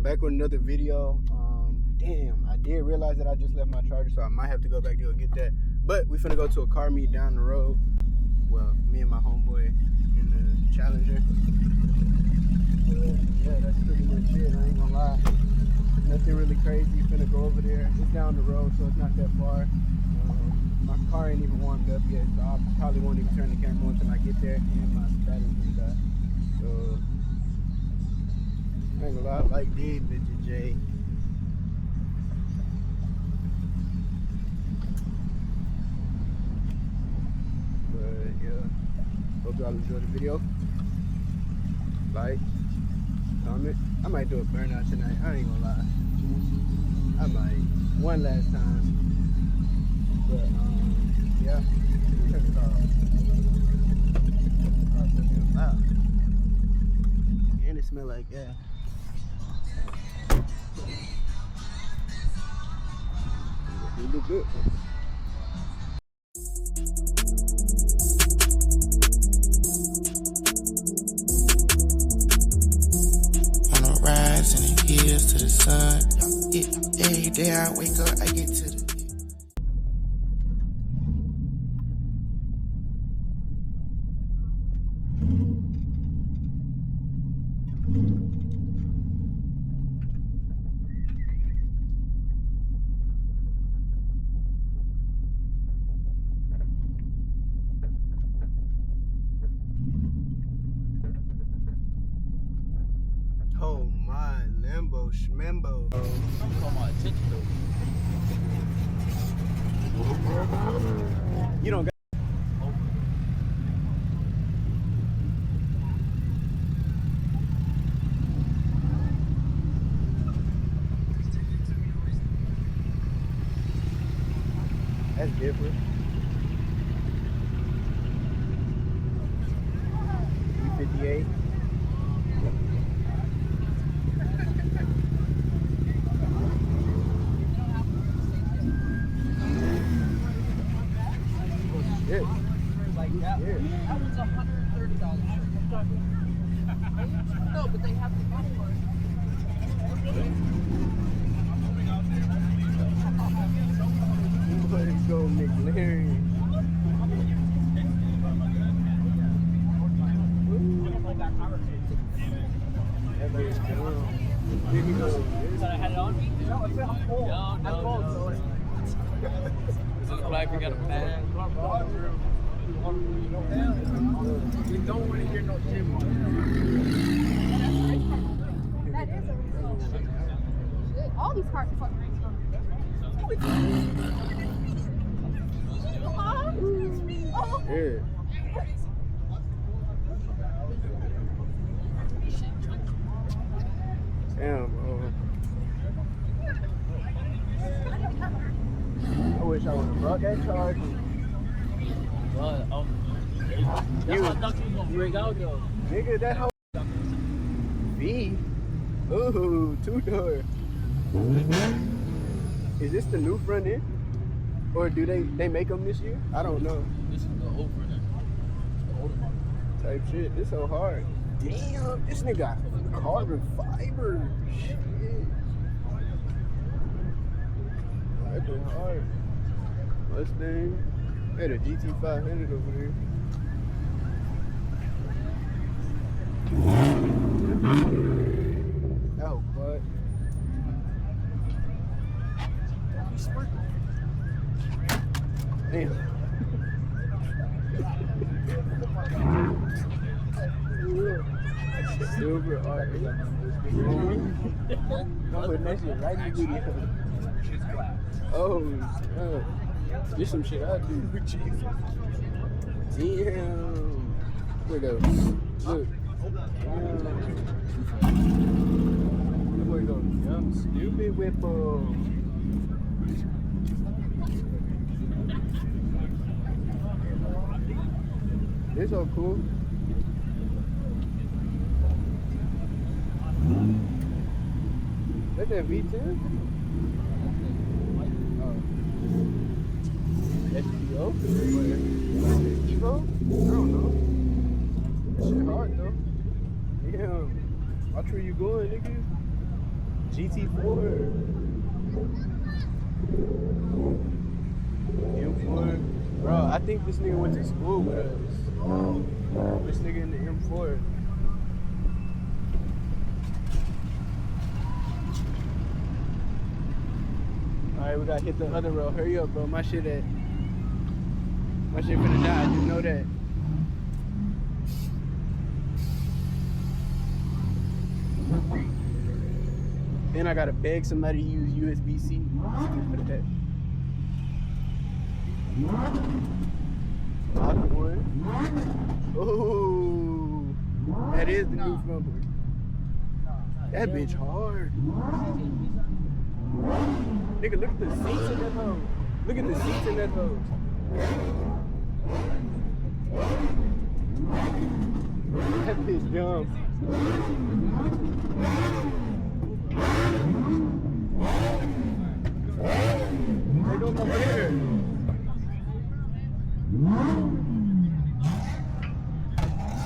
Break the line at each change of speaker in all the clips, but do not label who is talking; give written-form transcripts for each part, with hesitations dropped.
I'm back with another video. Damn, I did realize that I just left my charger, so I might have to go back to go get that. But we finna go to a Carmeet down the road. Well, me and my homeboy in the Challenger. Yeah, that's pretty much it. I ain't gonna lie. Nothing really crazy. Finna go over there. It's down the road, so it's not that far. My car ain't even warmed up yet, so I probably won't even turn the camera on until I get there, and my battery's gonna die. So I ain't gonna lie, I like these bitches, Jay. But yeah, hope y'all enjoyed the video. Like, comment. I might do a burnout tonight. I ain't gonna lie. I might. One last time. But yeah. Turn the car off. Car's so damn loud. And it smell like gas. You look good.
Wanna rise in the hills to the sun. Every day I wake up, I get to the
Oh my, Lambo Schmembo.
Call my attention though.
You don't got that's different. 358. Yeah.
Like that.
Yeah.
That one's $130. No, but they have the money for
Let's go, McLaren. That bitch dumb. Here he goes.
I had it on me? No, it's not cold. No. Is it like we got a bag?
We don't want to hear no shit.
That is a real shit. All these cars are fucking racing.
Yeah. Damn, bro. I wish I would have brought that charger.
That's what I thought you was gonna break out though.
Nigga, that whole V. Ooh, two-door. Is this the new front end? Or do they make them this year? I don't know.
This is the old one. The older model.
Type shit. This so hard. Damn, this nigga got carbon fiber. Shit. That's been hard. Mustang. Hey, the GT500 over there. Oh, but. Damn. Silver art. I'm putting that shit right in the video. Oh, this some shit I do. Damn. There it goes. Look. There we go. Young stupid whippo. This so cool. That's that V10? SEO? Evo? I don't know. That shit hard though. Damn. Watch where you going, nigga. GT4. M4. Bro, I think this nigga went to school with us. This nigga in the M4. Alright, we gotta hit the other road. Hurry up, bro. My shit finna die. I just know that. Then I gotta beg somebody to use USB-C for that. Lock one. Oh, that is the new bumper. That bitch hard. Nigga, look at the seats in that hoe. Look at the seats in that hoe. That bitch dumb. They doing over here.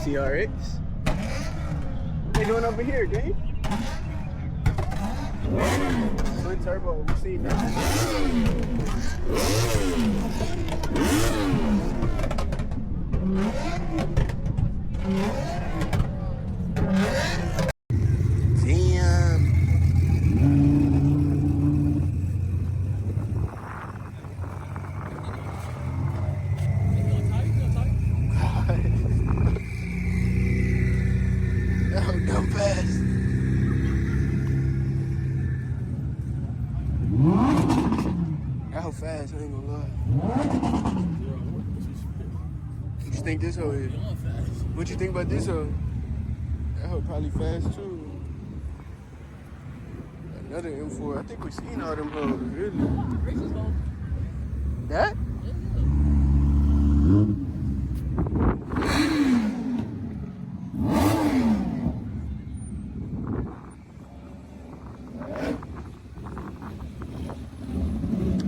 TRX. What they doing over here, gang? Twin turbo, we seen that. Fast, I ain't gonna lie. What you think this hoe is? What you think about this hoe? That hoe probably fast too. Another M4. I think we seen all them hoes, really. That?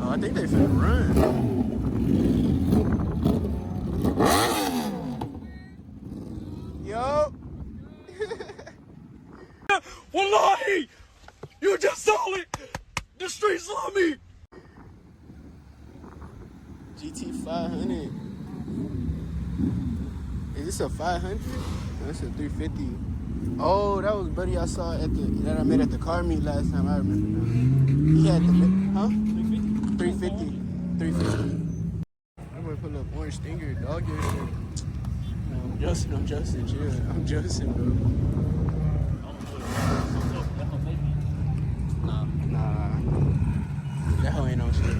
I think they finna run. Yo.
Wallahi! You just saw it! The streets love me!
GT 500. Is this a 500? That's a 350. Oh, that was buddy I saw that I met at the Carmeet last time. I remember now. He had the, huh? 350. 350. I'm gonna pull up orange stinger, dog. Your shit. No, I'm Justin, chill. I'm Justin, bro. Nah. That hoe ain't no shit.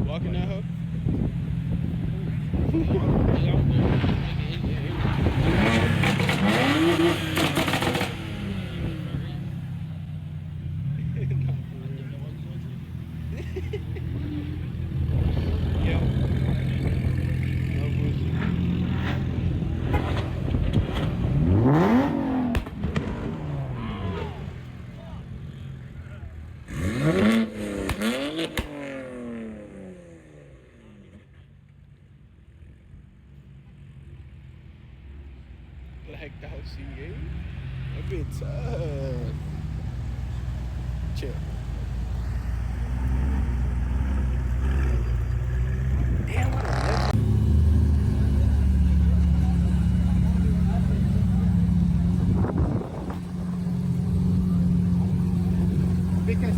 Walking that hoe? Blacked out C8. That bit tough. Chill. Damn, what a because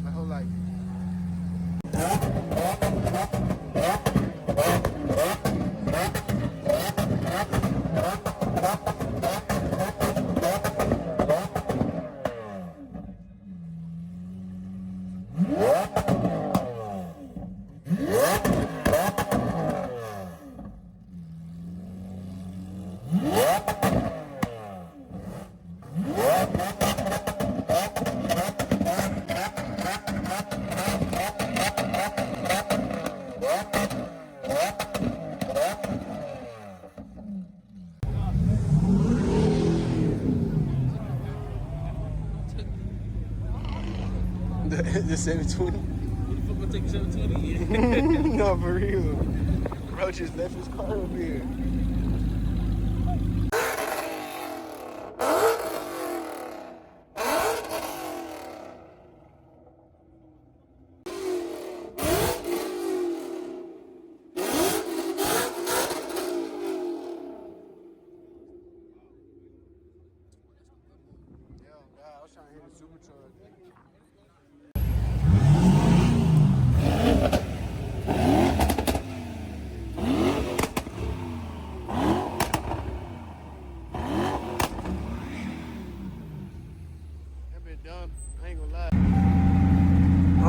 my whole life. the 720.
Who the fuck gonna take a 720?
No, for real. Bro just left his car over here. I was trying to hit a supercharger. That been dumb. I ain't gonna lie.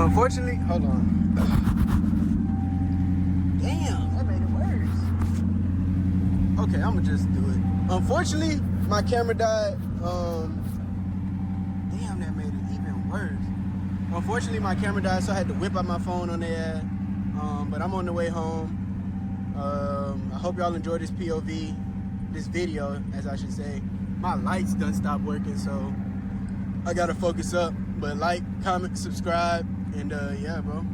Unfortunately, hold on. Damn, that made it worse. Okay, I'ma just do it. Unfortunately, my camera died. Damn, that made it even worse. Unfortunately, my camera died, so I had to whip out my phone on there. But I'm on the way home. I hope y'all enjoy this POV, this video, as I should say. My lights done stopped working, so I gotta focus up. But like, comment, subscribe, and yeah, bro.